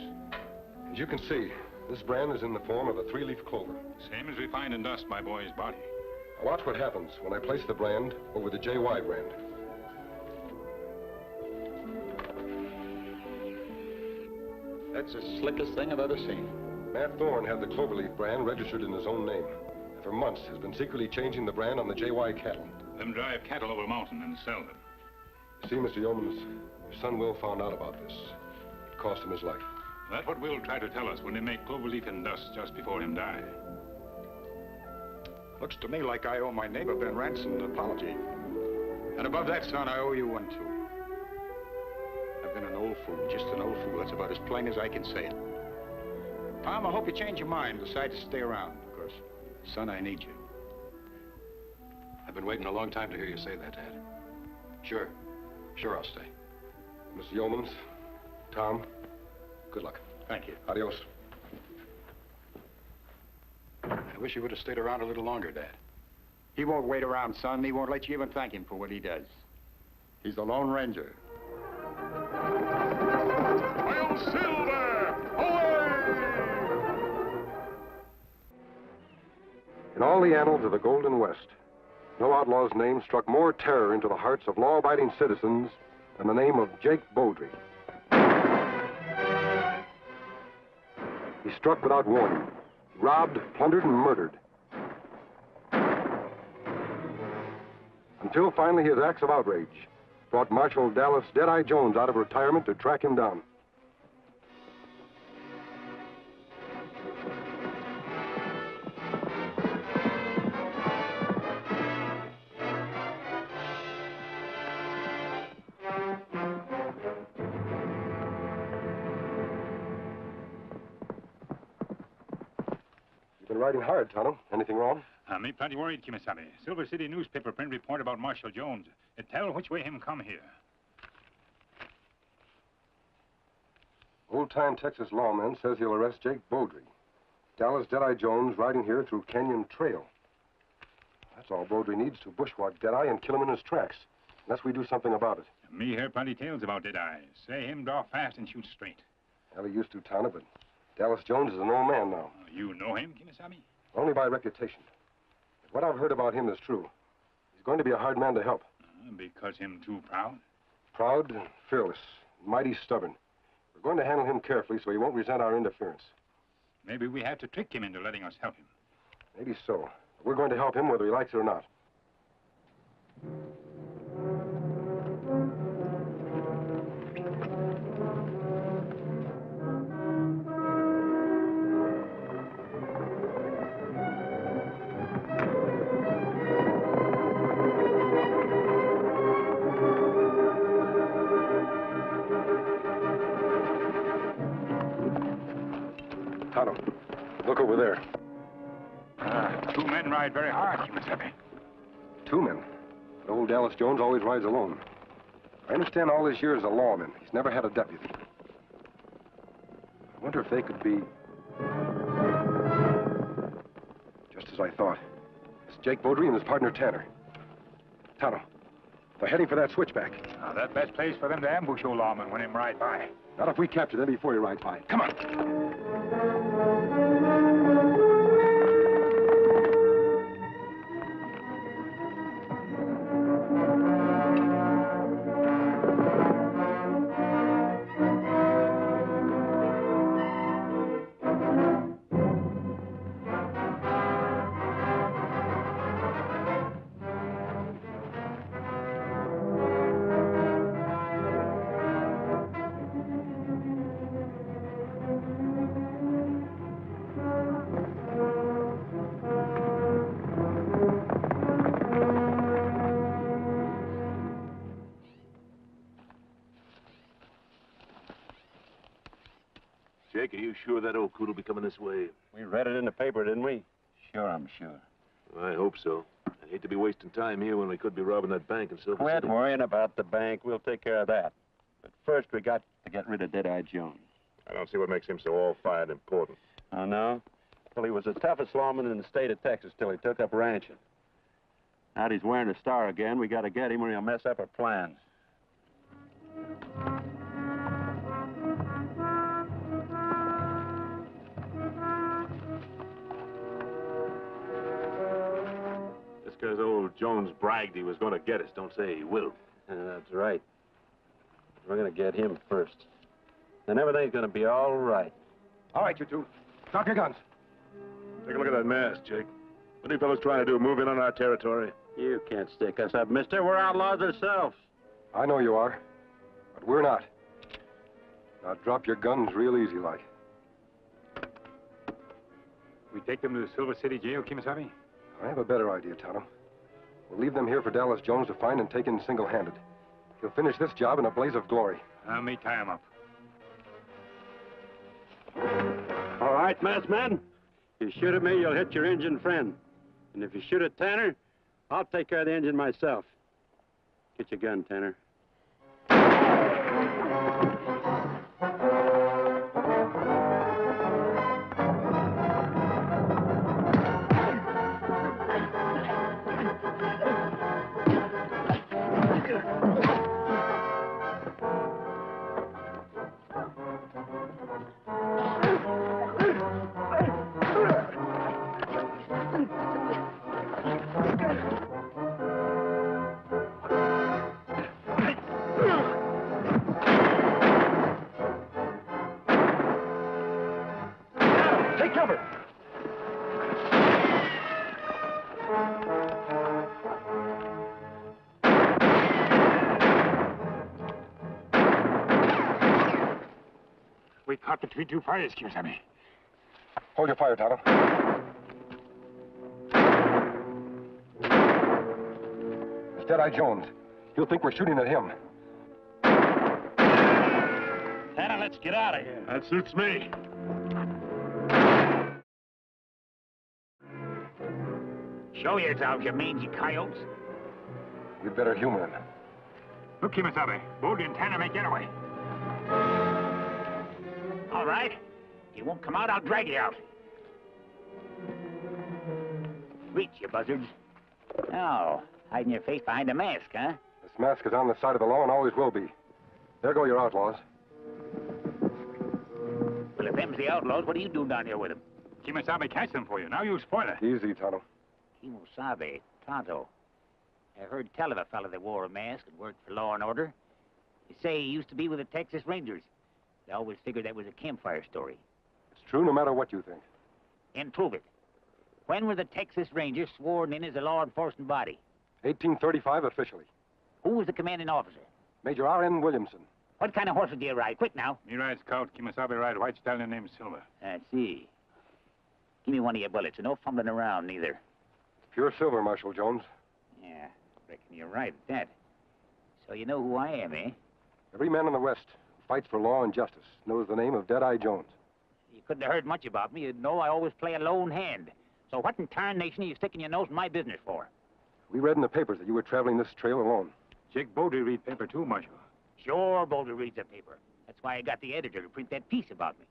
As you can see, this brand is in the form of a 3-leaf clover. Same as we find in Dust, my boy's body. Now watch what happens when I place the brand over the JY brand. That's the slickest thing I've ever seen. Matt Thorne had the cloverleaf brand registered in his own name. And for months has been secretly changing the brand on the JY cattle. Them drive cattle over mountain and sell them. You see, Mr. Yeomans, your son Will found out about this. It cost him his life. That's what Will tried to tell us when they make cloverleaf and dust just before him die. Looks to me like I owe my neighbor Ben Ransom an apology. And above that, son, I owe you one, too. I've been an old fool, just an old fool. That's about as plain as I can say it. Tom, I hope you change your mind and decide to stay around, because, son, I need you. I've been waiting a long time to hear you say that, Dad. Sure. Sure, I'll stay. Mr. Yeomans, Tom, good luck. Thank you. Adios. I wish you would have stayed around a little longer, Dad. He won't wait around, son. He won't let you even thank him for what he does. He's the Lone Ranger. I'll silver! Away! In all the annals of the Golden West, no outlaw's name struck more terror into the hearts of law-abiding citizens than the name of Jake Beaudry. He struck without warning, robbed, plundered, and murdered. Until finally his acts of outrage brought Marshal Dallas Deadeye Jones out of retirement to track him down. You've been riding hard, Tonto. Anything wrong? Me plenty worried, Kemo Sabe. Silver City newspaper print report about Marshal Jones. It tell which way him come here. Old-time Texas lawman says he'll arrest Jake Beaudry. Dallas Deadeye Jones riding here through Canyon Trail. That's all Beaudry needs to bushwhack Deadeye and kill him in his tracks. Unless we do something about it. Me hear plenty tales about Deadeye. Say him draw fast and shoot straight. Well, he used to, Tonto, but Dallas Jones is an old man now. You know him, Kemo Sabe? Only by reputation. If what I've heard about him is true, he's going to be a hard man to help. Because him too proud? Proud and fearless, mighty stubborn. We're going to handle him carefully so he won't resent our interference. Maybe we have to trick him into letting us help him. Maybe so. But we're going to help him whether he likes it or not. Tonto, look over there. Two men ride very hard, Kemo Sabe. Two men. But old Dallas Jones always rides alone. I understand all his years as a lawman. He's never had a deputy. I wonder if they could be... Just as I thought. It's Jake Beaudry and his partner, Tanner. Tonto, they're heading for that switchback. Now, that best place for them to ambush old lawman when him ride by. Not if we capture them before he rides by. Come on. Jake, are you sure that old coot will be coming this way? We read it in the paper, didn't we? Sure, I'm sure. Well, I hope so. I hate to be wasting time here when we could be robbing that bank in Silver Quit City. worrying about the bank. We'll take care of that. But first, we got to get rid of Dead-Eye Jones. I don't see what makes him so all-fired important. Oh, no? Well, he was the toughest lawman in the state of Texas till he took up ranching. Now that he's wearing a star again, we got to get him or he'll mess up our plans. Just because old Jones bragged he was going to get us, don't say he will. That's right. We're going to get him first. Then everything's going to be all right. All right, you two. Drop your guns. Take a look at that mask, Jake. What are you fellows trying to do, move in on our territory? You can't stick us up, mister. We're outlaws ourselves. I know you are, but we're not. Now drop your guns real easy like. We take them to the Silver City jail, Kemo Sabe? I have a better idea, Tonto. We'll leave them here for Dallas Jones to find and take in single-handed. He'll finish this job in a blaze of glory. Me tie him up. All right, masked man. If you shoot at me, you'll hit your Indian friend. And if you shoot at Tanner, I'll take care of the engine myself. Get your gun, Tanner. Take cover! We caught between two fires, Kemo Sabe. Hold your fire, Tonto. It's Dead-Eye Jones. He'll think we're shooting at him. Tanner, let's get out of here. That suits me. Show yourselves, you mangy coyotes. We'd better humor him. Look, Kemo Sabe. Beaudry and Tanner make getaway. All right. If you won't come out, I'll drag you out. Reach, you buzzards. Oh, hiding your face behind a mask, huh? This mask is on the side of the law and always will be. There go your outlaws. Well, if them's the outlaws, what are you doing down here with them? Kemo Sabe catch them for you. Now you spoil it. Easy, Tonto. Kemo Sabe, Tonto. I heard tell of a fella that wore a mask and worked for law and order. They say he used to be with the Texas Rangers. They always figured that was a campfire story. It's true no matter what you think. And prove it. When were the Texas Rangers sworn in as a law enforcement body? 1835 officially. Who was the commanding officer? Major R.N. Williamson. What kind of horses do you ride? Quick now. Me ride Scout. Kemo Sabe ride white stallion named Silver. I see. Give me one of your bullets and no fumbling around neither. Pure silver, Marshal Jones. Yeah, reckon you're right at that. So you know who I am, eh? Every man in the West who fights for law and justice knows the name of Dead-Eye Jones. You couldn't have heard much about me. You'd know I always play a lone hand. So what in tarnation are you sticking your nose in my business for? We read in the papers that you were traveling this trail alone. Jake Beaudry read paper too, Marshal. Sure, Beaudry reads the paper. That's why I got the editor to print that piece about me.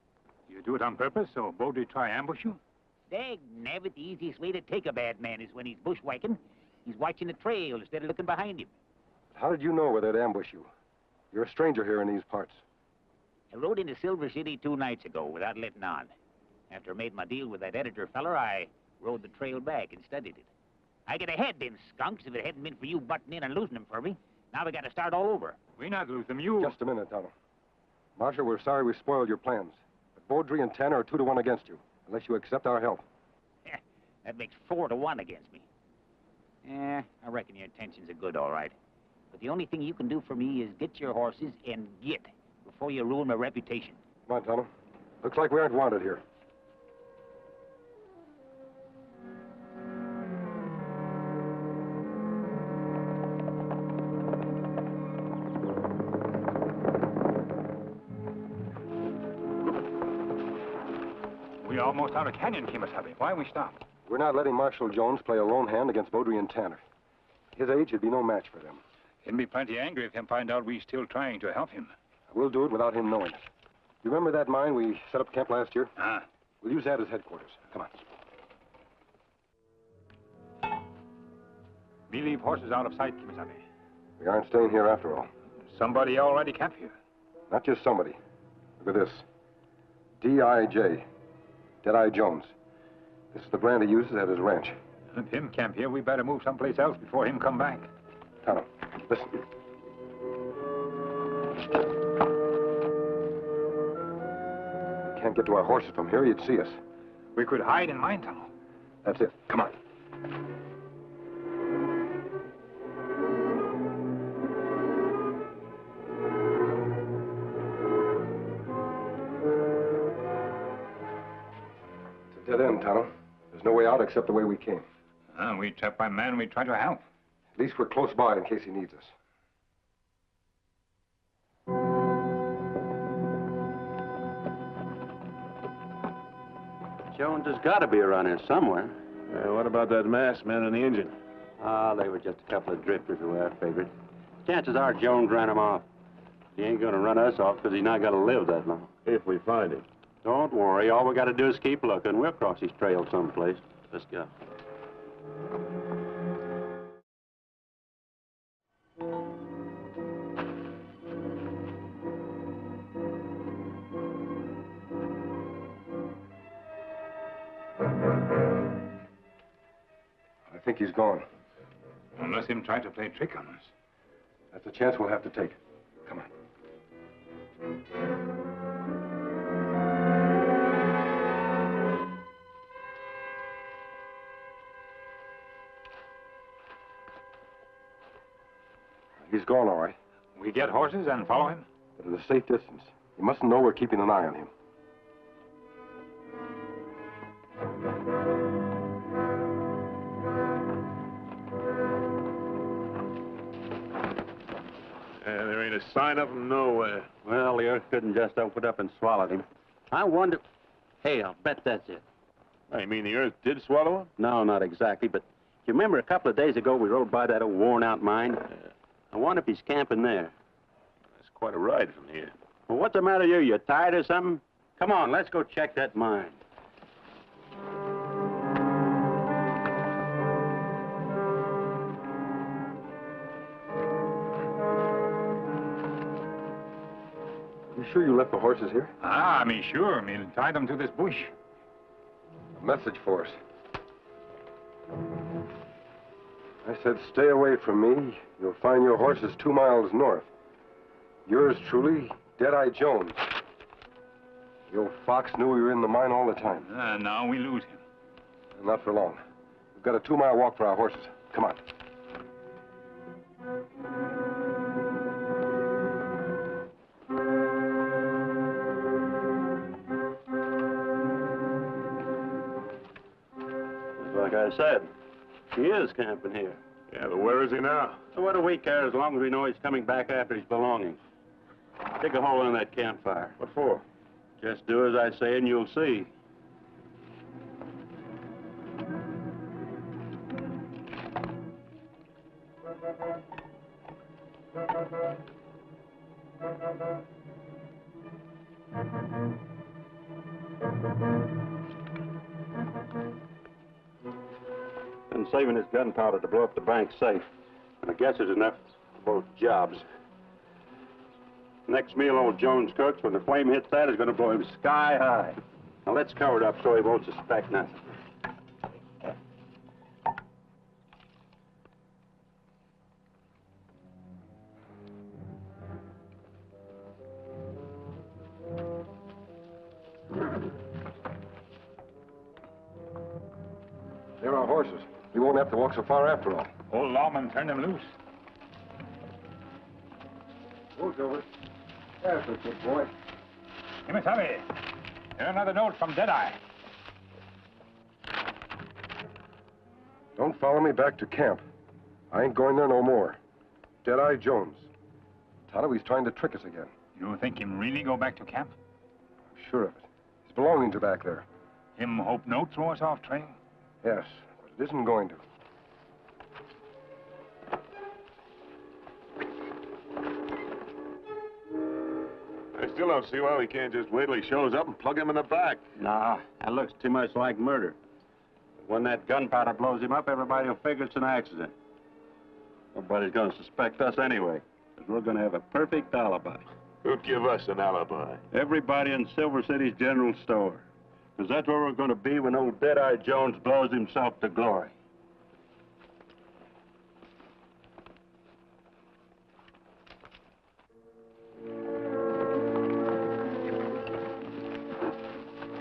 You do it on purpose, so Beaudry try ambush you? Dag nabbit, the easiest way to take a bad man is when he's bushwhacking. He's watching the trail instead of looking behind him. How did you know where they'd ambush you? You're a stranger here in these parts. I rode into Silver City 2 nights ago without letting on. After I made my deal with that editor feller, I rode the trail back and studied it. I get ahead them skunks if it hadn't been for you butting in and losing them for me. Now we got to start all over. We not lose them, you... Just a minute, Tonto. Marshal, we're sorry we spoiled your plans. But Beaudry and Tanner are 2-1 against you, unless you accept our help. That makes 4-1 against me. I reckon your intentions are good, all right. But the only thing you can do for me is get your horses and get before you ruin my reputation. Come on, Tonto. Looks like we aren't wanted here. We're almost out of canyon, Kemo Sabe. Why we stop? We're not letting Marshal Jones play a lone hand against Beaudry and Tanner. His age would be no match for them. He'll be plenty angry if him find out we still trying to help him. We'll do it without him knowing it. You remember that mine we set up camp last year? Ah. We'll use that as headquarters. Come on. We leave horses out of sight, Kemo Sabe. We aren't staying here after all. Somebody already camped here. Not just somebody. Look at this. D.I.J. Deadeye Jones. This is the brand he uses at his ranch. If him camp here, we better move someplace else before him come back. Tonto, listen. We can't get to our horses from here. He'd see us. We could hide in mine tunnel. That's it. Come on. It's a dead end, Tonto. There's no way out except the way we came. We trapped by man, we try to help. At least we're close by in case he needs us. Jones has got to be around here somewhere. What about that masked man and the engine? Ah, they were just a couple of drifters the way I figured. Chances are Jones ran him off. He ain't gonna run us off because he's not gonna live that long. If we find him. Don't worry. All we got to do is keep looking. We'll cross his trail someplace. Let's go. I think he's gone. Unless him try to play trick on us. That's a chance we'll have to take. Come on. He's gone, all right. We get horses and follow him? But at a safe distance. He mustn't know we're keeping an eye on him. There ain't a sign of him nowhere. Well, the earth couldn't just open up and swallow him. I wonder... Hey, I'll bet that's it. You mean the earth did swallow him? No, not exactly, but you remember a couple of days ago we rode by that old worn-out mine? I wonder if he's camping there. That's quite a ride from here. Well, what's the matter with you? You tired or something? Come on, let's go check that mine. You sure you left the horses here? I mean, sure. I mean, tie them to this bush. A message for us. I said, stay away from me. You'll find your horses 2 miles north. Yours truly, Deadeye Jones. The old fox knew we were in the mine all the time. Now we lose him. Not for long. We've got a 2-mile walk for our horses. Come on. Like I said, he is camping here. Yeah, but where is he now? So what do we care as long as we know he's coming back after his belongings? Dig a hole in that campfire. What for? Just do as I say and you'll see. Been saving his gunpowder to blow up the bank safe. And I guess there's enough for both jobs. Next meal old Jones cooks, when the flame hits that, is going to blow him sky high. Now let's cover it up so he won't suspect nothing. There are horses. We won't have to walk so far after all. Old lawman turned them loose. Move over. There's a good boy. Kemo Sabe, here's another note from Deadeye. Don't follow me back to camp. I ain't going there no more. Deadeye Jones. Tonto, he's trying to trick us again. You think him really go back to camp? I'm sure of it. His belongings are back there. Him hope no throw us off trail? Yes, but it isn't going to. I still don't see why we can't just wait till he shows up and plug him in the back. Nah, that looks too much like murder. When that gunpowder blows him up, everybody will figure it's an accident. Nobody's going to suspect us anyway, because we're going to have a perfect alibi. Who'd give us an alibi? Everybody in Silver City's general store. Because that's where we're going to be when old Dead-Eye Jones blows himself to glory.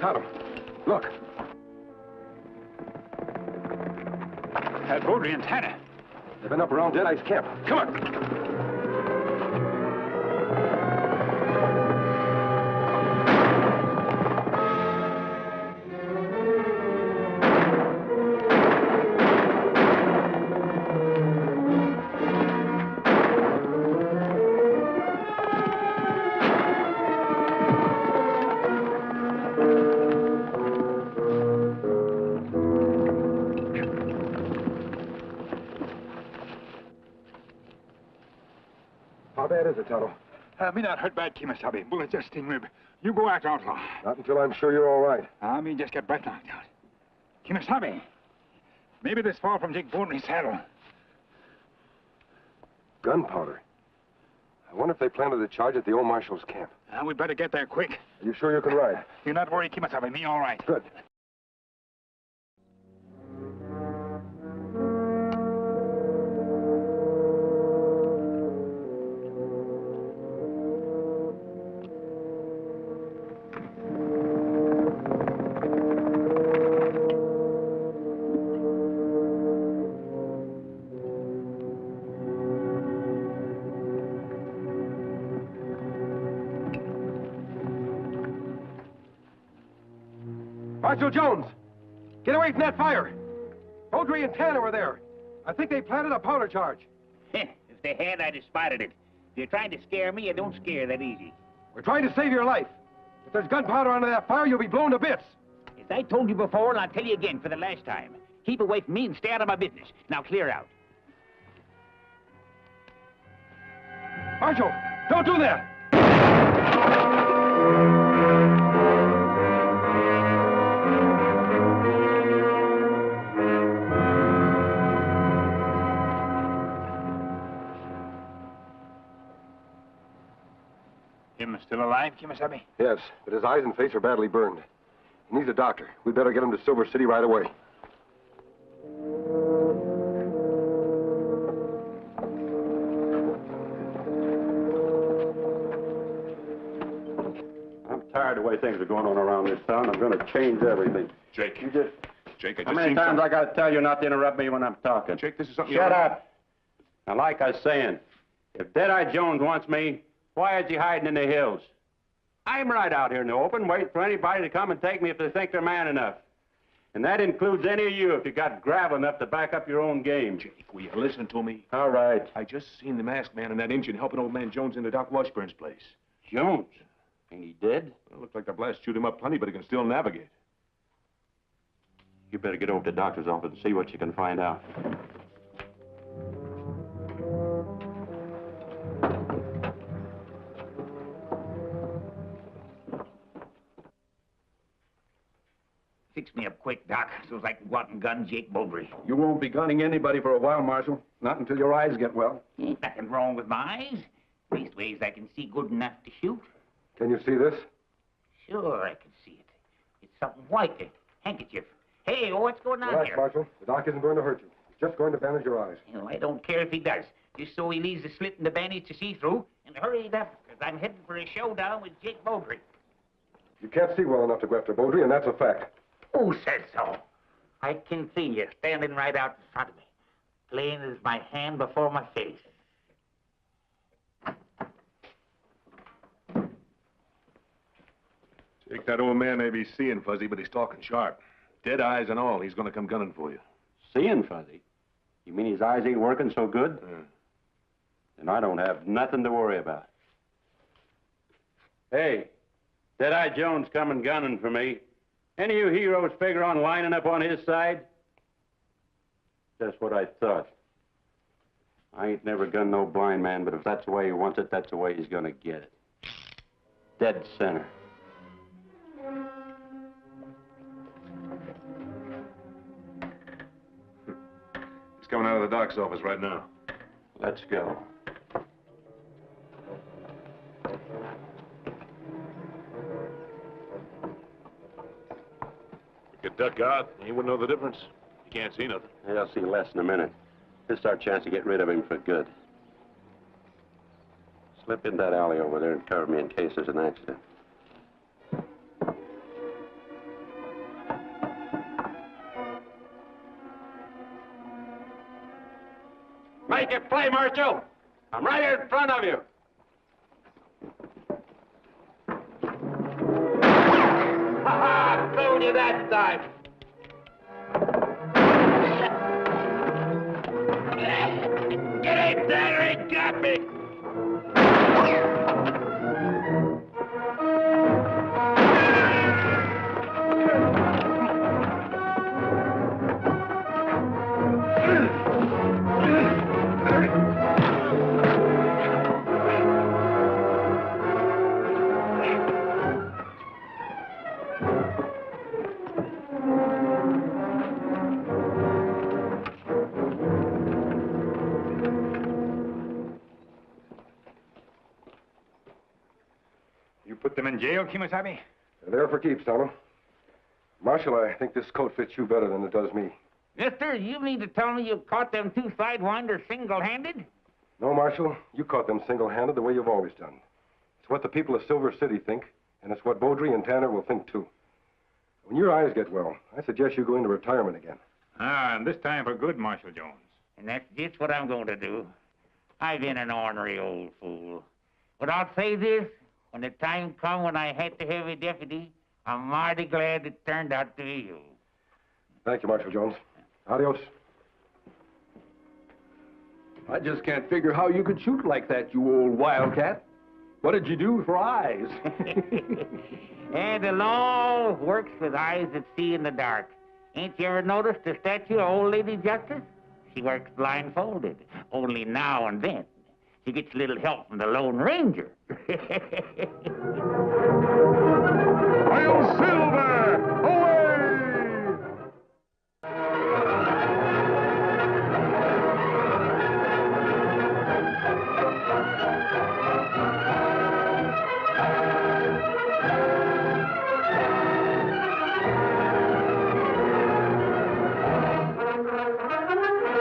Tonto, look. Beaudry and Tanner. They've been up around Dead-Eye's camp. Come on. How bad is it, Tonto? Me not hurt bad, Kemo Sabe. Bullet just sting rib. You go act, outlaw. Not until I'm sure you're all right. Me just get breath knocked out. Kemo Sabe. Maybe this fall from Jake Beaudry's saddle. Gunpowder. I wonder if they planted a charge at the old Marshal's camp. We'd better get there quick. Are you sure you can ride? You not worry, Kemo Sabe. Me all right. Good. Marshal Jones! Get away from that fire! Beaudry and Tanner were there. I think they planted a powder charge. If they had, I'd have spotted it. If you're trying to scare me, you don't scare that easy. We're trying to save your life. If there's gunpowder under that fire, you'll be blown to bits. As I told you before, and I'll tell you again for the last time, keep away from me and stay out of my business. Now clear out. Marshal, don't do that! Him still alive, Kemo Sabe? Yes, but his eyes and face are badly burned. He needs a doctor. We'd better get him to Silver City right away. I'm tired of the way things are going on around this town. I'm going to change everything. Jake. You just... Jake, I just How many times I got to tell you not to interrupt me when I'm talking? Jake, this is something... Shut up. Now, like I was saying, if Dead-Eye Jones wants me, why is he hiding in the hills? I'm right out here in the open, waiting for anybody to come and take me if they think they're man enough. And that includes any of you if you got gravel enough to back up your own game. Jake, will you listen to me? All right. I just seen the masked man and that Injun helping old man Jones into Doc Washburn's place. Jones? Ain't he dead? Well, looks like the blast chewed him up plenty, but he can still navigate. You better get over to the doctor's office and see what you can find out. Fix me up quick, Doc, so I can go out and gun Jake Beaudry. You won't be gunning anybody for a while, Marshal. Not until your eyes get well. Ain't nothing wrong with my eyes. Leastways, I can see good enough to shoot. Can you see this? Sure, I can see it. It's something white, a handkerchief. Hey, what's going on Relax, here? Marshal. The doc isn't going to hurt you. He's just going to bandage your eyes. You know, I don't care if he does. Just so he leaves a slit in the bandage to see through. And hurry it up, because I'm heading for a showdown with Jake Beaudry. You can't see well enough to go after Beaudry, and that's a fact. Who says so? I can see you standing right out in front of me, plain as my hand before my face. Jake, that old man may be seeing fuzzy, but he's talking sharp. Dead eyes and all, he's going to come gunning for you. Seeing fuzzy? You mean his eyes ain't working so good? Then I don't have nothing to worry about. Hey, Dead-Eye Jones coming gunning for me. Any of you heroes figure on lining up on his side? That's what I thought. I ain't never gunned no blind man, but if that's the way he wants it, that's the way he's gonna get it. Dead center. He's coming out of the doc's office right now. Let's go. You could duck out, and he wouldn't know the difference. You can't see nothing. Hey, I'll see less in a minute. This is our chance to get rid of him for good. Slip in that alley over there and cover me in case there's an accident. Make it play, Marshal. I'm right here in front of you. Ha-ha! Fooled you that time. Get in there, he got me. Put them in jail, Kemo Sabe? They're there for keeps, Tonto. Marshal, I think this coat fits you better than it does me. Mister, you mean to tell me you caught them two sidewinders single-handed? No, Marshal, you caught them single-handed the way you've always done. It's what the people of Silver City think, and it's what Beaudry and Tanner will think, too. When your eyes get well, I suggest you go into retirement again. Ah, and this time for good, Marshal Jones. And that's just what I'm going to do. I've been an ornery old fool. But I'll say this, when the time come when I had to have a deputy, I'm mighty glad it turned out to be you. Thank you, Marshal Jones. Adios. I just can't figure how you could shoot like that, you old wildcat. What did you do for eyes? And the law works with eyes that see in the dark. Ain't you ever noticed the statue of Old Lady Justice? She works blindfolded, only now and then. She gets a little help from the Lone Ranger. Hail Silver!